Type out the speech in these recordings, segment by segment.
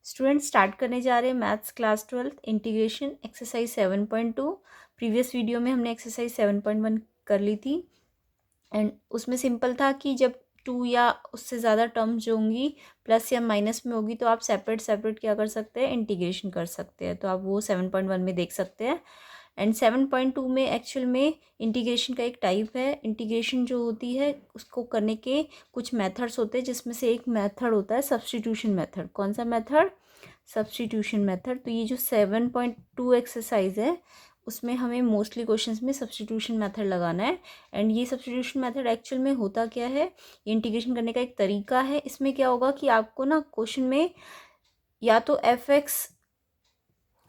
Student start करने जा रहे हैं maths class 12 integration exercise 7.2। Previous video में हमने एक्सरसाइज 7.1 कर ली थी एंड उसमें सिंपल था कि जब 2 या उससे ज़्यादा टर्म्स जो होंगी प्लस या माइनस में होगी तो आप सेपरेट सेपरेट क्या कर सकते हैं, इंटीग्रेशन कर सकते हैं। तो आप वो 7.1 में देख सकते हैं। एंड 7.2 में एक्चुअल में इंटीग्रेशन का एक टाइप है। इंटीग्रेशन जो होती है उसको करने के कुछ मेथड्स होते हैं, जिसमें से एक मेथड होता है सब्स्टिट्यूशन मेथड। कौन सा मेथड? Substitution method. तो ये जो 7.2 एक्सरसाइज है उसमें हमें मोस्टली क्वेश्चंस में सब्स्टिट्यूशन मेथड लगाना है। एंड ये सब्स्टिट्यूशन मेथड एक्चुअल में होता क्या है, इंटीग्रेशन करने का एक तरीका है। इसमें क्या होगा कि आपको ना क्वेश्चन में या तो एफ एक्स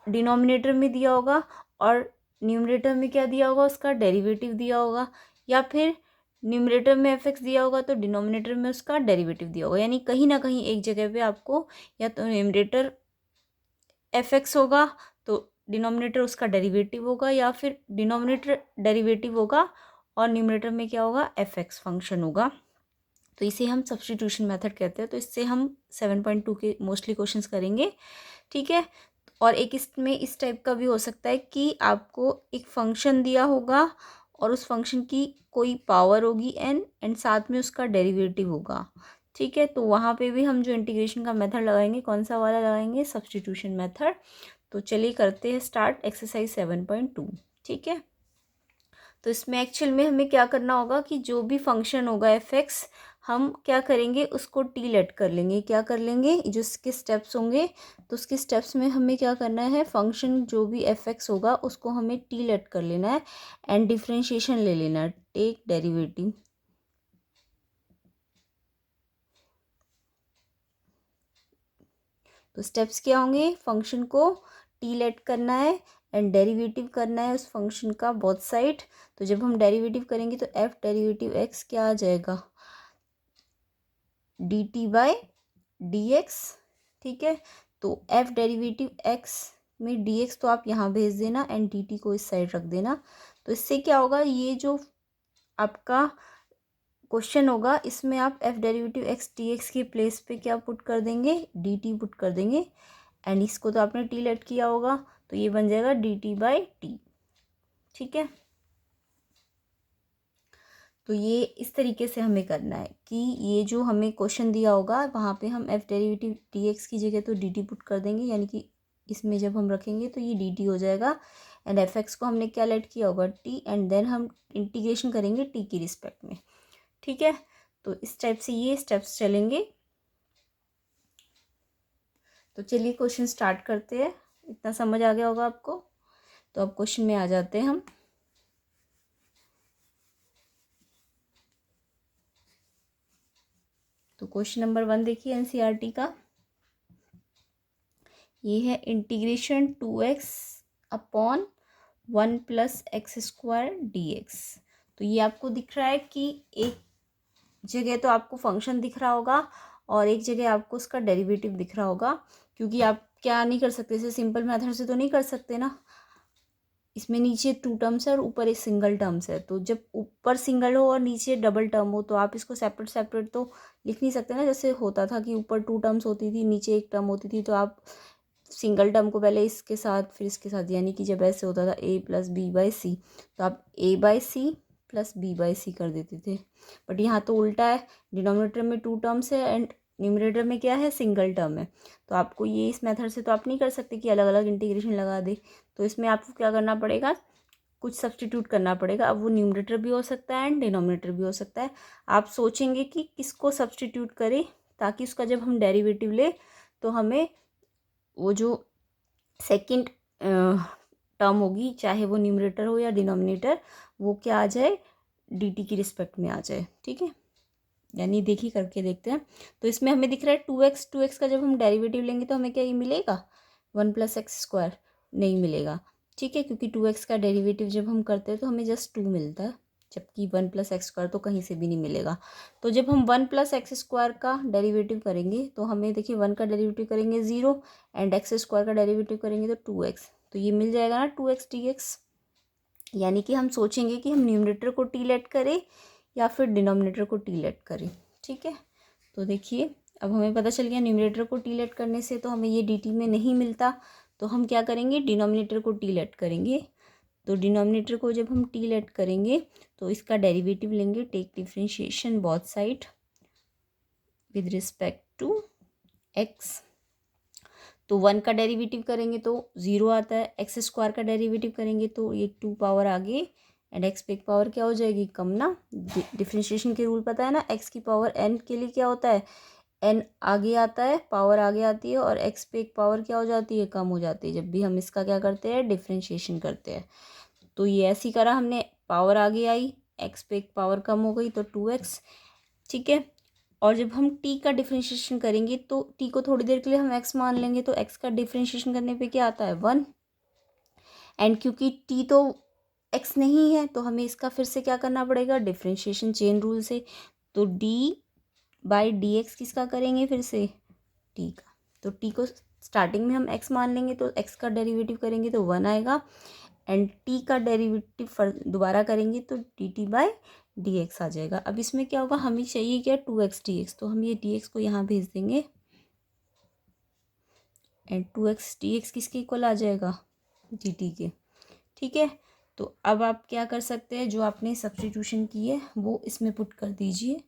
डिनोमिनेटर में दिया होगा और न्यूमरेटर में क्या दिया होगा, उसका डेरिवेटिव दिया होगा, या फिर न्यूमरेटर में एफ एक्स दिया होगा तो डिनोमिनेटर में उसका डेरिवेटिव दिया होगा। यानी कहीं ना कहीं एक जगह पे आपको या तो न्यूमरेटर एफ एक्स होगा तो डिनोमिनेटर उसका डेरिवेटिव होगा, या फिर डिनोमिनेटर डेरिवेटिव होगा और न्यूमरेटर में क्या होगा, एफ एक्स फंक्शन होगा। तो इसे हम सब्स्टिट्यूशन मेथड कहते हैं। तो इससे हम 7.2 के मोस्टली क्वेश्चंस करेंगे, ठीक है। और एक इसमें इस टाइप का भी हो सकता है कि आपको एक फंक्शन दिया होगा और उस फंक्शन की कोई पावर होगी एंड साथ में उसका डेरिवेटिव होगा, ठीक है। तो वहाँ पे भी हम जो इंटीग्रेशन का मेथड लगाएंगे, कौन सा वाला लगाएंगे, सब्स्टिट्यूशन मेथड। तो चलिए करते हैं स्टार्ट एक्सरसाइज 7.2, ठीक है। तो इसमें एक्चुअल में हमें क्या करना होगा कि जो भी फंक्शन होगा एफ एक्स, हम क्या करेंगे, उसको टी लेट कर लेंगे। क्या कर लेंगे, जो इसके स्टेप्स होंगे तो उसके स्टेप्स में हमें क्या करना है, फंक्शन जो भी एफ एक्स होगा उसको हमें टी लेट कर लेना है एंड डिफ्रेंशिएशन ले लेना है, टेक डेरिवेटिव। तो स्टेप्स क्या होंगे, फंक्शन को टी लेट करना है एंड डेरिवेटिव करना है उस फंक्शन का बोथ साइड। तो जब हम डेरिवेटिव करेंगे तो एफ डेरिवेटिव एक्स क्या आ जाएगा, d t by d X, ठीक है। तो एफ डेरिवेटिव एक्स में डी एक्स तो आप यहाँ भेज देना एंड डी टी को इस साइड रख देना। तो इससे क्या होगा, ये जो आपका क्वेश्चन होगा इसमें आप F derivative x d x की प्लेस पे क्या पुट कर देंगे, डी टी पुट कर देंगे एंड इसको तो आपने टी लेट किया होगा तो ये बन जाएगा डी टी बाई टी, ठीक है। तो ये इस तरीके से हमें करना है कि ये जो हमें क्वेश्चन दिया होगा वहाँ पे हम एफ डेरिवेटिव डी एक्स की जगह तो डी टी पुट कर देंगे, यानी कि इसमें जब हम रखेंगे तो ये डी टी हो जाएगा एंड एफ एक्स को हमने क्या लेट किया होगा, टी, एंड देन हम इंटीग्रेशन करेंगे टी की रिस्पेक्ट में, ठीक है। तो इस टाइप से ये स्टेप्स चलेंगे। तो चलिए क्वेश्चन स्टार्ट करते हैं। इतना समझ आ गया होगा आपको। तो अब क्वेश्चन में आ जाते हैं हम। तो क्वेश्चन नंबर 1 देखिए एनसीईआरटी का, ये है integration 2x upon 1 plus x square D x. तो ये आपको दिख रहा है कि एक जगह तो आपको फंक्शन दिख रहा होगा और एक जगह आपको उसका डेरिवेटिव दिख रहा होगा, क्योंकि आप क्या नहीं कर सकते, इसे सिंपल मेथड से तो नहीं कर सकते ना। इसमें नीचे 2 टर्म्स है और ऊपर एक सिंगल टर्म्स है। तो जब ऊपर सिंगल हो और नीचे डबल टर्म हो तो आप इसको सेपरेट सेपरेट तो लिख नहीं सकते ना। जैसे होता था कि ऊपर 2 टर्म्स होती थी, नीचे एक टर्म होती थी, तो आप सिंगल टर्म को पहले इसके साथ फिर इसके साथ, यानी कि जब ऐसे होता था a plus B by C तो आप a by C plus B by C कर देते थे। बट यहाँ तो उल्टा है, डिनोमिनेटर में 2 टर्म्स है एंड न्यूमरेटर में क्या है, सिंगल टर्म है। तो आपको ये इस मेथड से तो आप नहीं कर सकते कि अलग अलग इंटीग्रेशन लगा दे। तो इसमें आपको क्या करना पड़ेगा, कुछ सब्स्टिट्यूट करना पड़ेगा। अब वो न्यूमरेटर भी हो सकता है एंड डिनोमिनेटर भी हो सकता है। आप सोचेंगे कि किसको सब्स्टिट्यूट करें ताकि उसका जब हम डेरिवेटिव ले तो हमें वो जो सेकंड टर्म होगी, चाहे वो न्यूमरेटर हो या डिनोमिनेटर, वो क्या आ जाए, डी टी की रिस्पेक्ट में आ जाए, ठीक है। यानी देखिए करके देखते हैं। तो इसमें हमें दिख रहा है 2x का जब हम डेरिवेटिव लेंगे तो हमें क्या ही मिलेगा, 1 प्लस एक्स स्क्वायर नहीं मिलेगा, ठीक है। क्योंकि 2x का डेरिवेटिव जब हम करते हैं तो हमें जस्ट 2 मिलता है, जबकि 1 प्लस एक्स स्क्वायर तो कहीं से भी नहीं मिलेगा। तो जब हम 1 प्लस एक्स स्क्वायर का डेरिवेटिव करेंगे तो हमें देखिए 1 का डेरिवेटिव करेंगे 0 एंड एक्स स्क्वायर का डेरिवेटिव करेंगे तो 2x, तो ये मिल जाएगा ना 2x dx। यानी कि हम सोचेंगे कि हम न्यूमरेटर को टी लेट करें या फिर डिनोमिनेटर को टी लेट करें, ठीक है। तो देखिए अब हमें पता चल गया न्यूमरेटर को टी लेट करने से तो हमें ये डी टी में नहीं मिलता, तो हम क्या करेंगे, डिनोमिनेटर को टी लेट करेंगे। तो डिनोमिनेटर को जब हम टी लेट करेंगे तो इसका डेरिवेटिव लेंगे, take differentiation both side with respect to x. तो 1 का डेरिवेटिव करेंगे तो 0 आता है, एक्स स्क्वायर का डेरिवेटिव करेंगे तो ये 2 पावर आगे एंड एक्स पे पावर क्या हो जाएगी, कम ना। डिफ्रेंशिएशन के रूल पता है ना, एक्स की पावर एन के लिए क्या होता है, एन आगे आता है, पावर आगे आती है, और एक्स पे एक पावर क्या हो जाती है, कम हो जाती है, जब भी हम इसका क्या करते हैं, डिफ्रेंशिएशन करते हैं। तो ये ऐसे ही करा हमने, पावर आगे आई, एक्स पे एक पावर कम हो गई तो 2x, ठीक है। और जब हम t का डिफ्रेंशिएशन करेंगे तो t को थोड़ी देर के लिए हम x मान लेंगे, तो x का डिफ्रेंशिएशन करने पे क्या आता है, 1। एंड क्योंकि t तो x नहीं है तो हमें इसका फिर से क्या करना पड़ेगा, डिफ्रेंशिएशन चेन रूल से। तो d/dx किसका करेंगे, फिर से t का। तो t को स्टार्टिंग में हम x मान लेंगे तो x का डेरिवेटिव करेंगे तो 1 आएगा, एंड t का डेरिवेटिव दोबारा करेंगे तो dt/dx आ जाएगा। अब इसमें क्या होगा, हमें चाहिए क्या, 2x dx, तो हम ये dx को यहाँ भेज देंगे एंड 2x dx किसके इक्वल आ जाएगा, dt के, ठीक है। तो अब आप क्या कर सकते हैं, जो आपने सब्स्टिट्यूशन की है वो इसमें पुट कर दीजिए।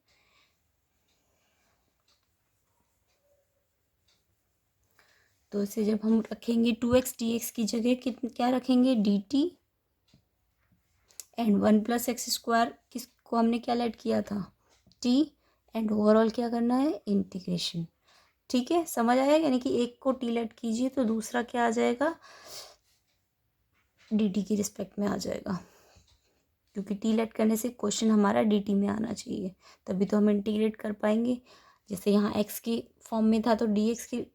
तो इसे जब हम रखेंगे 2x dx की जगह क्या रखेंगे, dt, एंड 1+x² किसको हमने क्या लेट किया था, t, एंड ओवरऑल क्या करना है, इंटीग्रेशन, ठीक है। समझ आया, यानी कि एक को टी लेट कीजिए तो दूसरा क्या आ जाएगा, dt की रिस्पेक्ट में आ जाएगा, क्योंकि टी लेट करने से क्वेश्चन हमारा dt में आना चाहिए, तभी तो हम इंटीग्रेट कर पाएंगे। जैसे यहाँ x की फॉर्म में था तो dx की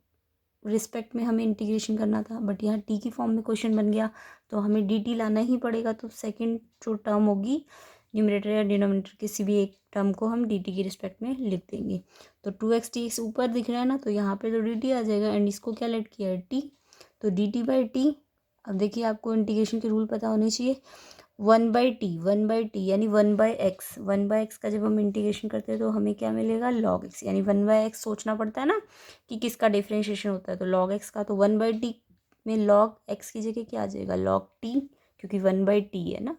रिस्पेक्ट में हमें इंटीग्रेशन करना था, बट यहाँ t की फॉर्म में क्वेश्चन बन गया तो हमें dt लाना ही पड़ेगा। तो सेकंड जो टर्म होगी न्यूमरेटर या डिनोमिनेटर किसी भी एक टर्म को हम dt की रिस्पेक्ट में लिख देंगे। तो 2x dx ऊपर दिख रहा है ना, तो यहाँ पे तो dt आ जाएगा, एंड इसको क्या लेट किया है, t, तो dt/t। अब देखिए आपको इंटीग्रेशन के रूल पता होने चाहिए, 1/t यानी 1/x का जब हम इंटीग्रेशन करते हैं तो हमें क्या मिलेगा, log x, यानी 1/x सोचना पड़ता है ना कि किसका डिफ्रेंशिएशन होता है, तो log x का, तो 1/t में log x की जगह क्या आ जाएगा, log t, क्योंकि 1/t है ना,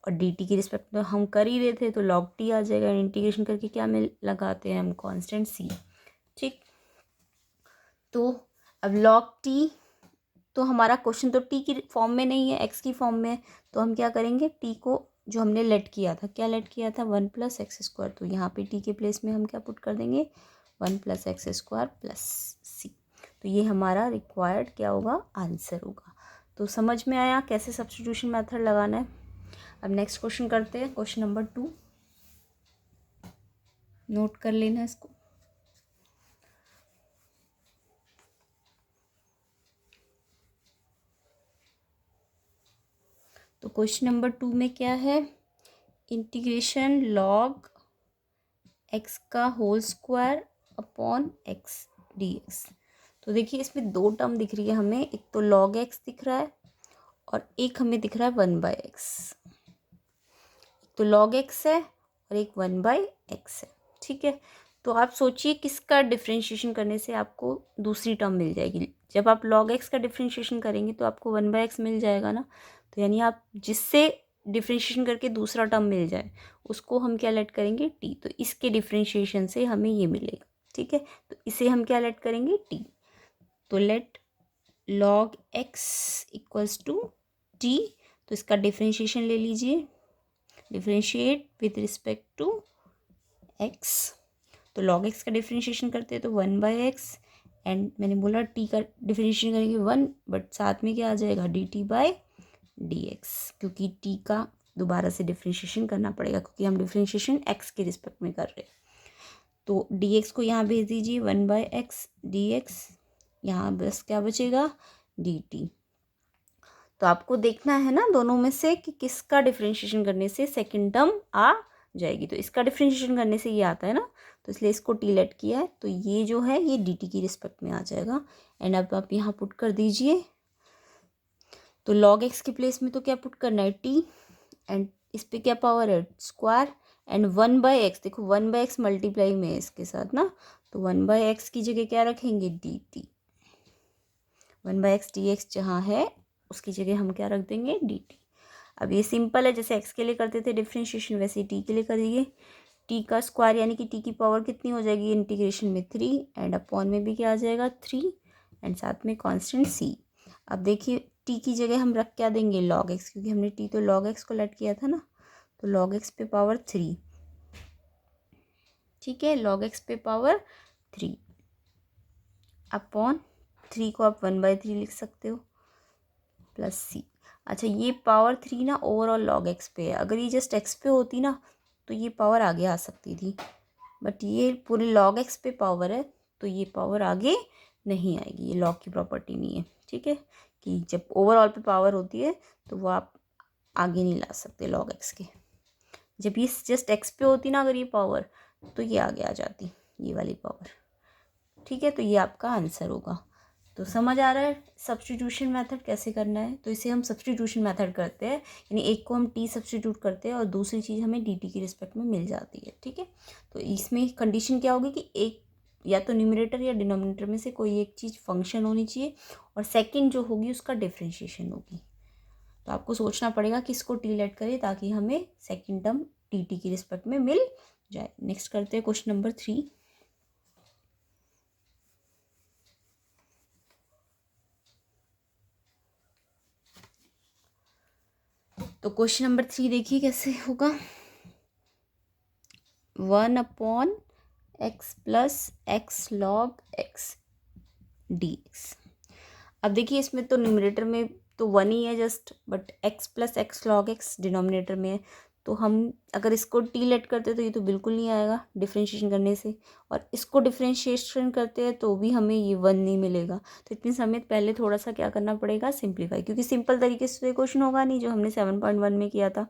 और dt की रिस्पेक्ट में हम कर ही रहे थे तो log t आ जाएगा। इंटीग्रेशन करके क्या मिल लगाते हैं हम, कांस्टेंट c, ठीक। तो अब log t, तो हमारा क्वेश्चन तो t की फॉर्म में नहीं है, x की फॉर्म में है, तो हम क्या करेंगे, t को जो हमने लेट किया था, क्या लेट किया था, 1+x², तो यहाँ पे t के प्लेस में हम क्या पुट कर देंगे, 1+x² + c। तो ये हमारा रिक्वायर्ड क्या होगा, आंसर होगा। तो समझ में आया कैसे सब्स्टिट्यूशन मेथड लगाना है। अब नेक्स्ट क्वेश्चन करते हैं, क्वेश्चन नंबर 2, नोट कर लेना इसको। तो क्वेश्चन नंबर 2 में क्या है, इंटीग्रेशन log x का whole square upon x dx। तो देखिए इसमें दो टर्म दिख रही है हमें, एक तो log x दिख रहा है और एक हमें दिख रहा है 1/x। एक तो log x है और एक 1/x है, ठीक है। तो आप सोचिए किसका डिफ्रेंशिएशन करने से आपको दूसरी टर्म मिल जाएगी। जब आप log x का डिफ्रेंशिएशन करेंगे तो आपको 1/x मिल जाएगा ना, तो यानी आप जिससे डिफ्रेंशिएशन करके दूसरा टर्म मिल जाए उसको हम क्या लेट करेंगे, t। तो इसके डिफ्रेंशिएशन से हमें ये मिलेगा, ठीक है। तो इसे हम क्या लेट करेंगे, t। तो लेट log x = t, तो इसका डिफ्रेंशिएशन ले लीजिए, differentiate with respect to x। तो log x का डिफ्रेंशिएशन करते हैं तो 1/x, एंड मैंने बोला t का डिफ्रेंशिएशन करेंगे 1, बट साथ में क्या आ जाएगा, dt/dx, क्योंकि t का दोबारा से डिफ्रेंशिएशन करना पड़ेगा क्योंकि हम डिफ्रेंशिएशन x के रिस्पेक्ट में कर रहे हैं। तो dx को यहाँ भेज दीजिए, 1/x dx, यहाँ बस क्या बचेगा, dt। तो आपको देखना है ना दोनों में से कि किसका डिफ्रेंशिएशन करने से सेकंड टर्म आ जाएगी। तो इसका डिफ्रेंशिएशन करने से ये आता है ना, तो इसलिए इसको टी लेट किया है, तो ये जो है ये dt की रिस्पेक्ट में आ जाएगा। एंड अब आप यहाँ पुट कर दीजिए, तो log x के प्लेस में तो क्या पुट करना है, t, एंड इस पे क्या पावर है, स्क्वायर, एंड 1/x, देखो 1/x मल्टीप्लाई में है इसके साथ ना, तो 1/x की जगह क्या रखेंगे, dt। 1/x dx जहाँ है उसकी जगह हम क्या रख देंगे, dt। अब ये सिंपल है, जैसे x के लिए करते थे डिफ्रेंशिएशन वैसे ही t के लिए करिए। t का स्क्वायर यानी कि t की पावर कितनी हो जाएगी इंटीग्रेशन में 3, एंड अपॉन में भी क्या आ जाएगा 3, एंड साथ में कांस्टेंट c। अब देखिए t की जगह हम रख क्या देंगे, log x, क्योंकि हमने t तो log x को लेट किया था ना, तो log x पे पावर 3, ठीक है, log x पे पावर 3 अपॉन 3 को आप 1/3 लिख सकते हो प्लस सी। अच्छा ये पावर 3 ना ओवरऑल log x पे है, अगर ये जस्ट x पे होती ना तो ये पावर आगे आ सकती थी, बट ये पूरे log x पे पावर है तो ये पावर आगे नहीं आएगी, ये लॉग की प्रॉपर्टी नहीं है, ठीक है, कि जब ओवरऑल पे पावर होती है तो वो आप आगे नहीं ला सकते log x के। जब ये जस्ट x पे होती ना अगर ये पावर, तो ये आगे आ जाती ये वाली पावर, ठीक है। तो ये आपका आंसर होगा। तो समझ आ रहा है सब्स्टिट्यूशन मेथड कैसे करना है। तो इसे हम सब्स्टिट्यूशन मेथड करते हैं, यानी एक को हम t सब्स्टिट्यूट करते हैं और दूसरी चीज़ हमें dt की रिस्पेक्ट में मिल जाती है, ठीक है। तो इसमें कंडीशन क्या होगी कि एक या तो न्यूमरेटर या डिनोमिनेटर में से कोई एक चीज़ फंक्शन होनी चाहिए और सेकंड जो होगी उसका डिफ्रेंशिएशन होगी। तो आपको सोचना पड़ेगा कि इसको टी लेट करें ताकि हमें सेकंड टर्म dt की रिस्पेक्ट में मिल जाए। नेक्स्ट करते हैं क्वेश्चन नंबर 3। तो क्वेश्चन नंबर 3 देखिए कैसे होगा, 1/x plus x log x dx। अब देखिए इसमें तो न्यूमरेटर में तो 1 ही है just, but x plus x log x denominator में है, तो हम अगर इसको टी लेट करते तो ये तो बिल्कुल नहीं आएगा डिफ्रेंशिएशन करने से, और इसको डिफ्रेंशिएशन करते हैं तो भी हमें ये 1 नहीं मिलेगा। तो इतनी हमें पहले थोड़ा सा क्या करना पड़ेगा, सिंप्लीफाई, क्योंकि सिंपल तरीके से क्वेश्चन होगा नहीं जो हमने 7.1 में किया था,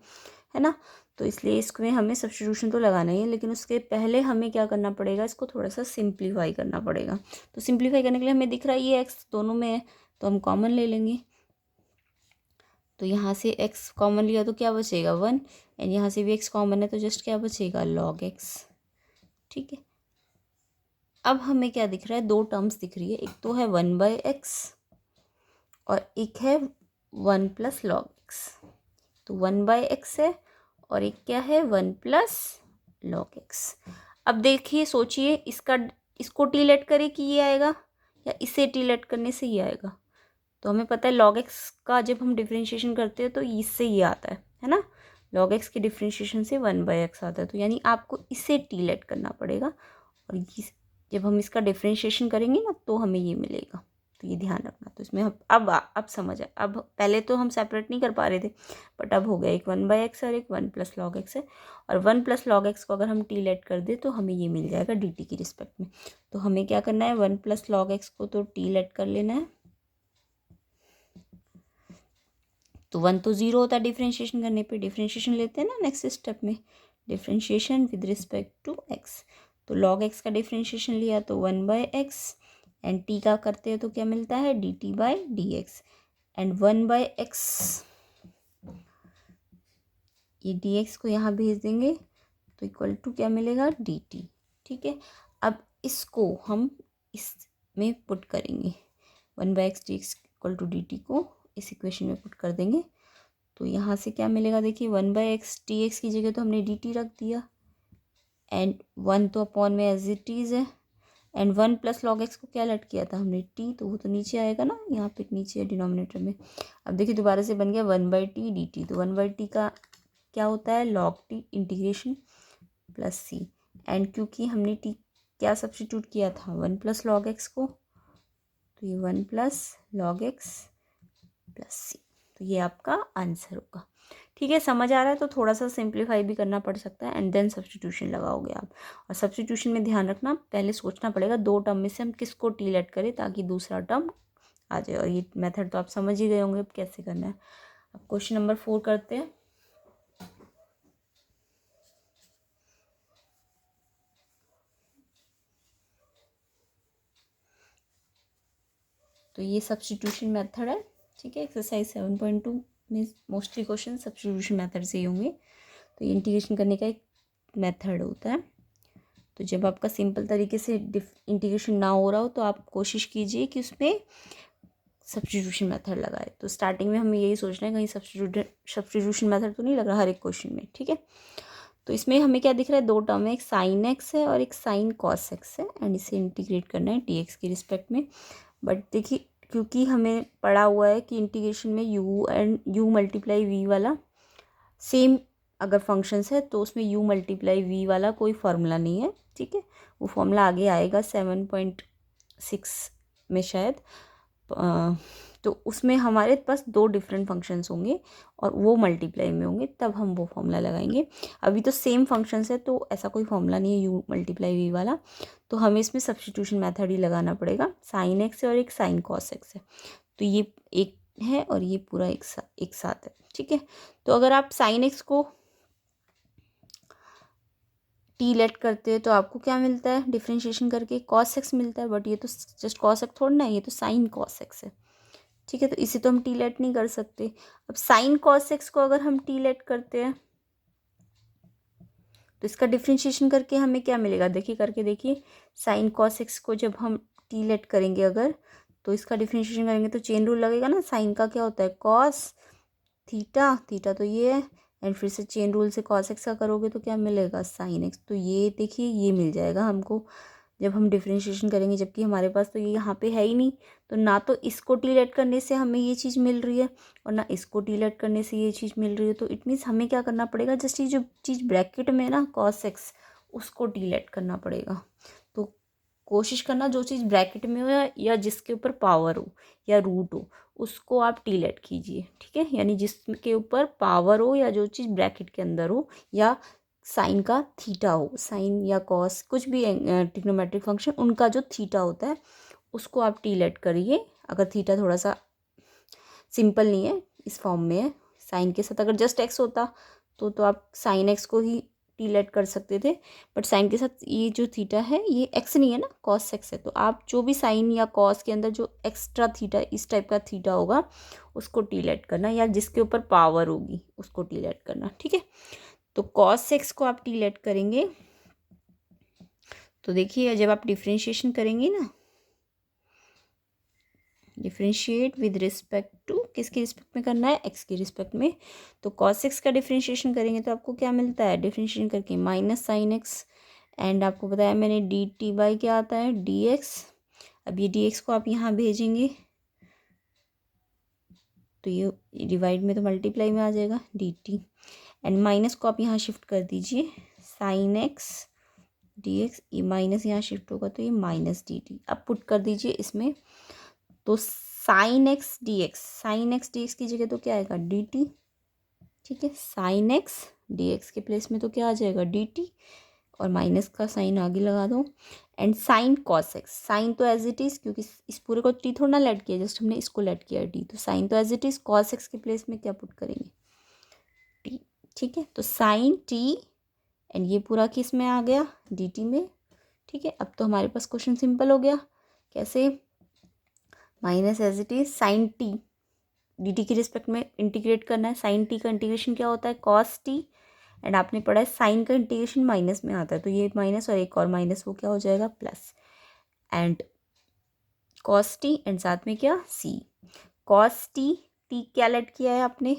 है ना। तो इसलिए इसमें हमें सब्स्टिट्यूशन तो लगाना ही है, लेकिन उसके पहले हमें क्या करना पड़ेगा, इसको थोड़ा सा सिंप्लीफाई करना पड़ेगा। तो सिंप्लीफाई करने के लिए हमें दिख रहा है ये एक्स दोनों में है तो हम कॉमन ले लेंगे। तो यहाँ से x कॉमन लिया तो क्या बचेगा 1, एंड यहाँ से भी x कॉमन है तो जस्ट क्या बचेगा log x, ठीक है। अब हमें क्या दिख रहा है, दो टर्म्स दिख रही है, एक तो है 1/x और एक है 1 प्लस log x। तो 1/x है और एक क्या है 1 प्लस log x। अब देखिए सोचिए इसको टी लेट करे कि ये आएगा या इसे टी लेट करने से ये आएगा। तो हमें पता है log x का जब हम डिफ्रेंशिएशन करते हैं तो इससे ये आता है ना, log x के डिफ्रेंशिएशन से 1/x आता है, तो यानी आपको इसे टी लेट करना पड़ेगा और जब हम इसका डिफ्रेंशिएशन करेंगे ना तो हमें ये मिलेगा। तो ये ध्यान रखना। तो इसमें अब समझ आए, अब पहले तो हम सेपरेट नहीं कर पा रहे थे बट अब हो गया, एक 1/x और एक 1 प्लस log x है, और 1 प्लस log x को अगर हम टी लेट कर दें तो हमें ये मिल जाएगा dt की रिस्पेक्ट में। तो हमें क्या करना है, 1 प्लस log x को तो टी लेट कर लेना है, तो 1 तो 0 होता है डिफ्रेंशिएशन करने पे, डिफ्रेंशिएशन लेते हैं ना नेक्स्ट स्टेप में, differentiation with respect to x। तो log x का डिफ्रेंशिएशन लिया तो 1/x, एंड t का करते हैं तो क्या मिलता है dt/dx, एंड 1/x ये dx को यहाँ भेज देंगे तो इक्वल टू क्या मिलेगा dt, ठीक है। अब इसको हम इसमें पुट करेंगे, 1/x dx equal to dt को इस इक्वेशन में पुट कर देंगे, तो यहाँ से क्या मिलेगा, देखिए 1/x dx की जगह तो हमने dt रख दिया, एंड 1 तो अपॉन में एज इट इज़ है, एंड 1 प्लस log x को क्या लट किया था हमने t, तो वो तो नीचे आएगा ना, यहाँ पे नीचे है डिनोमिनेटर में। अब देखिए दोबारा से बन गया 1/t dt, तो 1/t का क्या होता है log t integration plus c, and क्योंकि हमने t क्या सब्स्टिट्यूट किया था 1 प्लस log x को, तो ये 1 प्लस log x प्लस सी। तो ये आपका आंसर होगा, ठीक है। समझ आ रहा है तो थोड़ा सा सिंप्लीफाई भी करना पड़ सकता है, एंड देन सब्स्टिट्यूशन लगाओगे आप। और सब्स्टिट्यूशन में ध्यान रखना, पहले सोचना पड़ेगा दो टर्म में से हम किसको टी लेट करें ताकि दूसरा टर्म आ जाए, और ये मेथड तो आप समझ ही गए होंगे अब कैसे करना है। अब क्वेश्चन नंबर 4 करते हैं। तो ये सब्स्टिट्यूशन मेथड है, ठीक है। एक्सरसाइज 7.2 में मोस्टली क्वेश्चन सब्स्टिट्यूशन मेथड से ही होंगे। तो ये इंटीग्रेशन करने का एक मेथड होता है। तो तो जब आपका सिंपल तरीके से इंटीग्रेशन ना हो रहा हो तो आप कोशिश कीजिए कि उसमें सब्स्टिट्यूशन मेथड लगाए। तो स्टार्टिंग में हमें यही सोचना है कहीं सब्स्टिट्यूशन मेथड तो नहीं लग रहा हर एक क्वेश्चन में, ठीक है। तो इसमें हमें क्या दिख रहा है, दो टर्म है, एक साइन एक्स है और एक साइन कॉस एक्स है, एंड इसे इंटीग्रेट करना है डी एक्स के रिस्पेक्ट में। बट देखिए क्योंकि हमें पढ़ा हुआ है कि इंटीग्रेशन में u and u multiply v वाला सेम अगर फंक्शंस है तो उसमें u मल्टीप्लाई वी वाला कोई फार्मूला नहीं है, ठीक है। वो फार्मूला आगे आएगा 7.6 में शायद। तो उसमें हमारे पास दो डिफरेंट फंक्शंस होंगे और वो मल्टीप्लाई में होंगे, तब हम वो फार्मूला लगाएंगे। अभी तो सेम फंक्शंस है तो ऐसा कोई फार्मूला नहीं है u मल्टीप्लाई वी वाला, तो हमें इसमें सब्स्टिट्यूशन मेथड ही लगाना पड़ेगा। साइन एक्स है और एक साइन कॉस एक्स है, तो ये एक है और ये पूरा एक साथ है, ठीक है। तो अगर आप साइन एक्स को टी लेट करते हैं तो आपको क्या मिलता है, डिफ्रेंशिएशन करके कॉस एक्स मिलता है, बट ये तो जस्ट कॉस एक्स थोड़ा ना है, ये तो साइन कॉस एक्स है, ठीक है। तो इसे तो हम टी लेट नहीं कर सकते। अब साइन कॉस एक्स को अगर हम टी लेट करते हैं तो इसका डिफ्रेंशिएशन करके हमें क्या मिलेगा, देखिए करके देखिए। साइन कॉस एक्स को जब हम टी लेट करेंगे अगर, तो इसका डिफ्रेंशिएशन करेंगे तो चेन रूल लगेगा ना। साइन का क्या होता है, कॉस थीटा, थीटा तो ये है, एंड फिर से चेन रूल से कॉस एक्स का करोगे तो क्या मिलेगा, साइन एक्स। तो ये देखिए ये मिल जाएगा हमको जब हम डिफ्रेंशिएशन करेंगे, जबकि हमारे पास तो ये यहाँ पे है ही नहीं। तो ना तो इसको टीलेट करने से हमें ये चीज़ मिल रही है और ना इसको टीलेट करने से ये चीज़ मिल रही है। तो इट मीन्स हमें क्या करना पड़ेगा, जस्ट ये जो चीज़ ब्रैकेट में है ना कॉस एक्स, उसको टीलेट करना पड़ेगा। तो कोशिश करना जो चीज़ ब्रैकेट में हो या जिसके ऊपर पावर हो या रूट हो उसको आप टी लेट कीजिए, ठीक है। यानी जिसके ऊपर पावर हो या जो चीज़ ब्रैकेट के अंदर हो या साइन का थीटा हो, साइन या कॉस कुछ भी ट्रिग्नोमेट्रिक फंक्शन उनका जो थीटा होता है उसको आप टी लेट करिए। अगर थीटा थोड़ा सा सिंपल नहीं है, इस फॉर्म में है, साइन के साथ अगर जस्ट एक्स होता तो आप साइन एक्स को ही टी लेट कर सकते थे, बट साइन के साथ ये जो थीटा है ये एक्स नहीं है ना, कॉस एक्स है। तो आप जो भी साइन या कॉस के अंदर जो एक्स्ट्रा थीटा इस टाइप का थीटा होगा उसको टी लेट करना, या जिसके ऊपर पावर होगी उसको टी लेट करना, ठीक है। तो कॉस एक्स को आप टी लेट करेंगे तो देखिए जब आप डिफ्रेंशिएशन करेंगे ना, डिफ्रेंशिएट विद रिस्पेक्ट टू किसके रिस्पेक्ट में करना है, एक्स के रिस्पेक्ट में। तो कॉस एक्स का डिफ्रेंशिएशन करेंगे तो आपको क्या मिलता है, डिफ्रेंशिएशन करके माइनस साइन एक्स, एंड आपको बताया मैंने डी टी बाई क्या आता है, डी एक्स। अब ये डी एक्स को आप यहाँ भेजेंगे तो ये डिवाइड में तो मल्टीप्लाई में आ जाएगा डी टी, एंड माइनस को आप यहाँ शिफ्ट कर दीजिए, साइन एक्स डी एक्स, ये माइनस यहाँ शिफ्ट होगा तो ये माइनस डी टी। अब पुट कर दीजिए इसमें, तो साइन एक्स डी एक्स की जगह तो क्या आएगा, डी टी, ठीक है। साइन एक्स डी एक्स के प्लेस में तो क्या आ जाएगा, डी टी, और माइनस का साइन आगे लगा दो, and sine cos x, sine तो एज इट इज़ क्योंकि इस पूरे को टी थोड़ा ना लेट किया, जस्ट हमने इसको लेट किया डी, तो साइन तो as it is, cos x के प्लेस में क्या पुट करेंगे, टी, ठीक है। तो साइन टी, एंड ये पूरा किस में आ गया, डी टी में, ठीक है। अब तो हमारे पास क्वेश्चन सिंपल हो गया, कैसे, minus as it is sine t, d t के रिस्पेक्ट में इंटीग्रेट करना है। साइन टी का इंटीग्रेशन क्या होता है, कॉस टी, एंड आपने पढ़ा है साइन का इंटीग्रेशन माइनस में आता है, तो ये माइनस और एक और माइनस वो क्या हो जाएगा, plus, and cos T, and साथ में क्या, सी। कॉस टी, टी क्या लेट किया है आपने,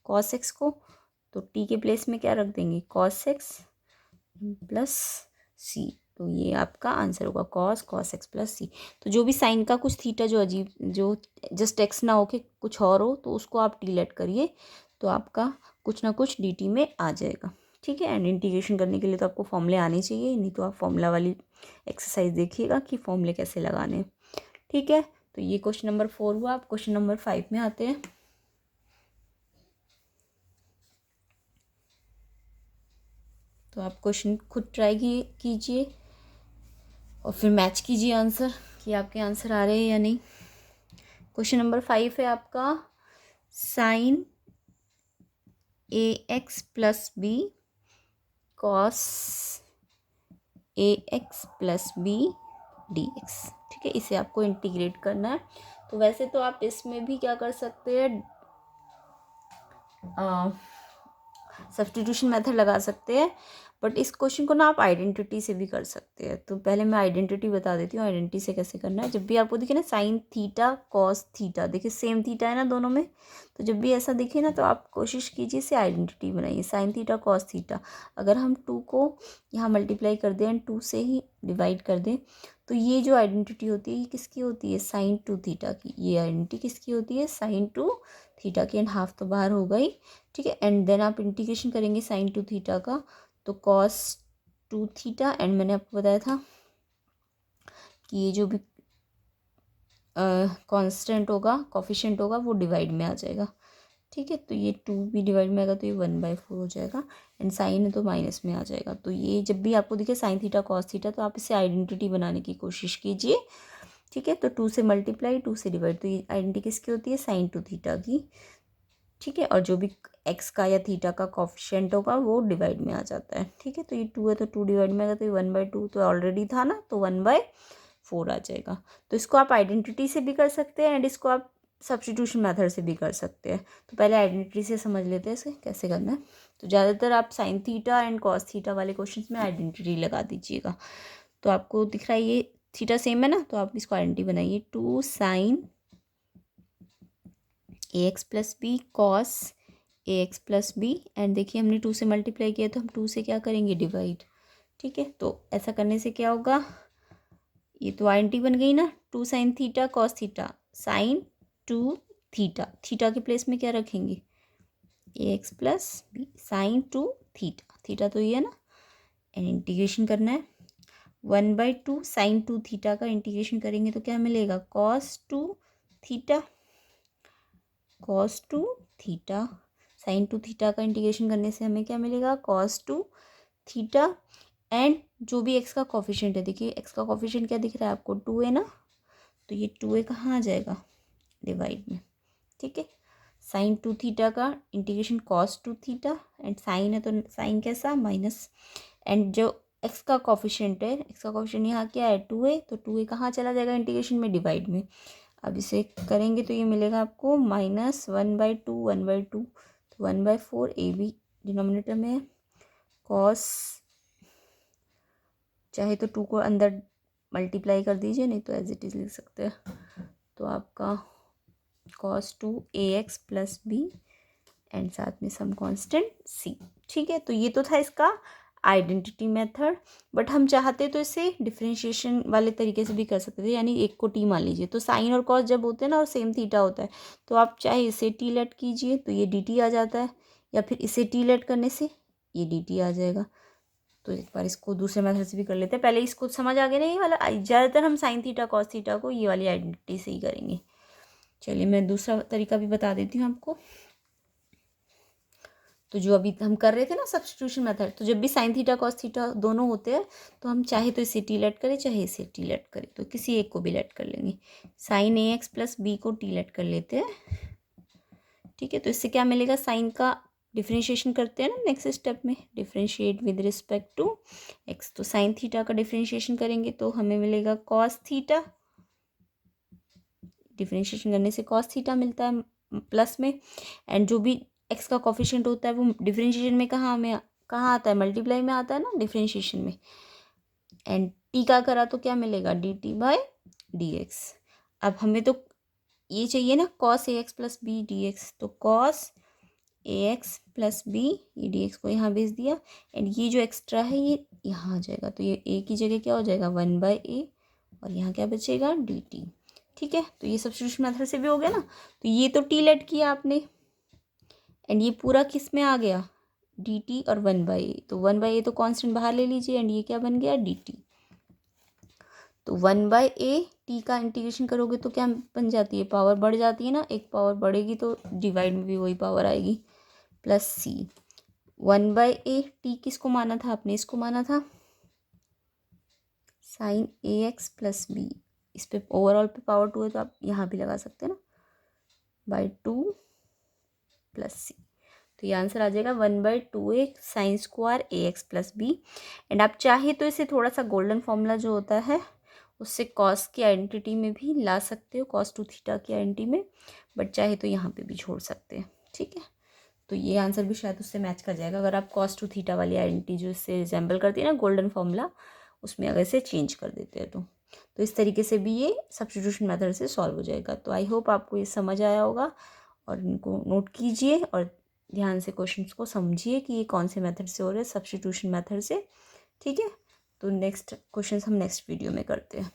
कॉस एक्स को, तो टी के प्लेस में क्या रख देंगे, कॉस एक्स प्लस सी। तो ये आपका आंसर होगा कॉस एक्स प्लस सी। तो जो भी साइन का कुछ थीटा जो अजीब जो जस्ट एक्स ना हो के कुछ और हो तो उसको आप टी लेट करिए तो आपका कुछ ना कुछ डी टी में आ जाएगा, ठीक है। एंड इंटीग्रेशन करने के लिए तो आपको फॉर्मूले आने चाहिए, नहीं तो आप फॉर्मूला वाली एक्सरसाइज देखिएगा कि फॉर्मूले कैसे लगाने हैं, ठीक है। तो ये क्वेश्चन नंबर 4 हुआ। आप क्वेश्चन नंबर 5 में आते हैं। तो आप क्वेश्चन खुद ट्राई कीजिए और फिर मैच कीजिए आंसर कि आपके आंसर आ रहे हैं या नहीं। क्वेश्चन नंबर 5 है आपका, sine A x plus B cos A x plus B D X, ठीक है। इसे आपको इंटीग्रेट करना है। तो वैसे तो आप इसमें भी क्या कर सकते हैं, सब्स्टिट्यूशन मेथड लगा सकते हैं, बट इस क्वेश्चन को ना आप आइडेंटिटी से भी कर सकते हैं। तो पहले मैं आइडेंटिटी बता देती हूँ, आइडेंटिटी से कैसे करना है। जब भी आपको दिखे ना साइन थीटा कॉस थीटा, देखिए सेम थीटा है ना दोनों में, तो जब भी ऐसा दिखे ना तो आप कोशिश कीजिए इसे आइडेंटिटी बनाइए, साइन थीटा कॉस थीटा। अगर हम 2 को यहाँ मल्टीप्लाई कर दें एंड 2 से ही डिवाइड कर दें, तो ये जो आइडेंटिटी होती है ये किसकी होती है, साइन 2 थीटा की। ये आइडेंटिटी किसकी होती है, साइन 2 थीटा की। एंड हाफ तो बाहर हो गई, ठीक है। एंड देन आप इंटीग्रेशन करेंगे साइन 2 थीटा का, तो कॉस 2 थीटा। एंड मैंने आपको बताया था कि ये जो भी कांस्टेंट होगा, कोफिशिएंट होगा, वो डिवाइड में आ जाएगा, ठीक है। तो ये 2 भी डिवाइड में आएगा तो ये 1/4 हो जाएगा। एंड साइन है तो माइनस में आ जाएगा। तो ये जब भी आपको दिखे साइन थीटा कॉस थीटा, तो आप इसे आइडेंटिटी बनाने की कोशिश कीजिए, ठीक है। तो 2 से मल्टीप्लाई 2 से डिवाइड, तो ये आइडेंटिटी किसकी होती है, साइन 2 थीटा की, ठीक है। और जो भी एक्स का या थीटा का कोफिशिएंट होगा वो डिवाइड में आ जाता है, ठीक है। तो ये 2 है तो 2 डिवाइड में आएगा, तो ये 1/2 तो ऑलरेडी था ना, तो 1/4 आ जाएगा। तो इसको आप आइडेंटिटी से भी कर सकते हैं एंड इसको आप सब्स्टिट्यूशन मेथड से भी कर सकते हैं। तो पहले आइडेंटिटी से समझ लेते हैं इसे कैसे करना है। तो ज़्यादातर आप sine theta and cos theta वाले क्वेश्चन में आइडेंटिटी लगा दीजिएगा। तो आपको दिख रहा है ये थीटा सेम है ना, तो आप इसको आइडेंटिटी बनाइए, 2 sine ax plus B cos ax plus b. And देखिए हमने 2 से मल्टीप्लाई किया तो हम 2 से क्या करेंगे, डिवाइड, ठीक है। तो ऐसा करने से क्या होगा, ये तो आइडेंटिटी बन गई ना, 2 sine theta cos theta, sine 2 theta, theta के प्लेस में क्या रखेंगे, ax plus b sine 2 theta, theta तो ये है ना। एंड इंटीग्रेशन करना है, 1/2 साइन 2 थीटा का इंटीग्रेशन करेंगे तो क्या मिलेगा, cos 2 theta, cos 2 theta. Sine 2 theta का इंटीग्रेशन करने से हमें क्या मिलेगा, कॉस 2 थीटा। एंड जो भी एक्स का कोफिशिएंट है, देखिए एक्स का कोफिशिएंट क्या दिख रहा है आपको, 2 है ना, तो ये 2 है कहाँ आ जाएगा, डिवाइड में, ठीक है। साइन 2 थीटा का integration cos 2 theta, and sine है तो साइन कैसा, माइनस। एंड जो एक्स का कोफिशिएंट है, एक्स का कोफिशिएंट यहाँ क्या है, 2 है, तो 2 है कहाँ चला जाएगा इंटीग्रेशन में, डिवाइड में। अब इसे करेंगे तो ये मिलेगा आपको -1/2 1/2, तो 1/4 ए भी डिनोमिनेटर में है। कॉस, चाहे तो 2 को अंदर मल्टीप्लाई कर दीजिए, नहीं तो एज इट इज़ लिख सकते हैं। तो आपका cos 2 ax plus b and साथ में सम कांस्टेंट c, ठीक है। तो ये तो था इसका आइडेंटिटी मेथड। बट हम चाहते तो इसे डिफरेंशिएशन वाले तरीके से भी कर सकते थे, यानी एक को टी मान लीजिए, तो साइन और कॉस जब होते हैं ना और सेम थीटा होता है, तो आप चाहे इसे टी लेट कीजिए तो ये डी टी आ जाता है, या फिर इसे टी लेट करने से ये डी टी आ जाएगा। तो एक बार इसको दूसरे मेथड से भी कर लेते हैं। पहले इसको समझ आ गया ना, ये वाला ज़्यादातर हम साइन थीटा कॉस थीटा को ये वाली आइडेंटिटी से ही करेंगे। चलिए मैं दूसरा तरीका भी बता देती हूँ आपको। तो जो अभी हम कर रहे थे ना सब्स्टिट्यूशन मेथड, तो जब भी साइन थीटा कॉस थीटा दोनों होते हैं तो हम चाहे तो इसे टी लेट करें चाहे इसे टी लेट करें, तो किसी एक को भी लेट कर लेंगे। Sign A x plus B को टी लेट कर लेते हैं, ठीक है। तो इससे क्या मिलेगा, साइन का डिफरेंशिएशन करते हैं ना नेक्स्ट स्टेप में, differentiate with respect to x. तो साइन थीटा का डिफरेंशिएशन करेंगे तो हमें मिलेगा कॉस थीटा, डिफरेंशिएशन करने से कॉस थीटा मिलता है प्लस में। एंड जो भी एक्स का कोफिशिएंट होता है वो डिफरेंशिएशन में कहाँ आता है, मल्टीप्लाई में आता है ना डिफरेंशिएशन में। एंड टी का करा तो क्या मिलेगा, d t by d x. अब हमें तो ये चाहिए ना, कॉस ए x plus B D x, तो कॉस ए एक्स प्लस बी, ये डी एक्स को यहाँ भेज दिया। एंड ये जो एक्स्ट्रा है ये यहाँ आ जाएगा, तो ये ए की जगह क्या हो जाएगा, 1/a, और यहाँ क्या बचेगा, डी टी, ठीक है। तो ये सब्स्टिट्यूशन मेथड से भी हो गया ना। तो ये तो टी लेट किया आपने, एंड ये पूरा किस में आ गया, डी टी और 1/a, तो 1/a तो कांस्टेंट बाहर ले लीजिए, एंड ये क्या बन गया, डी टी। तो 1/a टी का इंटीग्रेशन करोगे तो क्या बन जाती है, पावर बढ़ जाती है ना, एक पावर बढ़ेगी तो डिवाइड में भी वही पावर आएगी, प्लस सी। 1/a टी किसको माना था आपने, इसको माना था, sign A x plus B. इस पे ओवरऑल पे पावर 2 है तो आप यहाँ भी लगा सकते हैं ना, बाई 2 प्लस सी। तो ये आंसर आ जाएगा 1/2a sine square a x plus b. And आप चाहे तो इसे थोड़ा सा गोल्डन फॉर्मूला जो होता है उससे कॉस की आइडेंटिटी में भी ला सकते हो, cos 2 थीटा की आइडेंटिटी में, बट चाहे तो यहाँ पे भी छोड़ सकते हैं, ठीक है। तो ये आंसर भी शायद उससे मैच कर जाएगा अगर आप कॉस टू थीटा वाली आइडेंटिटी जो इससे रिजेंबल करती है ना गोल्डन फॉर्मूला, उसमें अगर इसे चेंज कर देते हैं तो इस तरीके से भी ये सब्स्टिट्यूशन मेथड से सॉल्व हो जाएगा। तो आई होप आपको ये समझ आया होगा और इनको नोट कीजिए और ध्यान से क्वेश्चंस को समझिए कि ये कौन से मेथड से हो रहे हैं, सब्स्टिट्यूशन मेथड से। ठीक है, तो नेक्स्ट क्वेश्चंस हम नेक्स्ट वीडियो में करते हैं।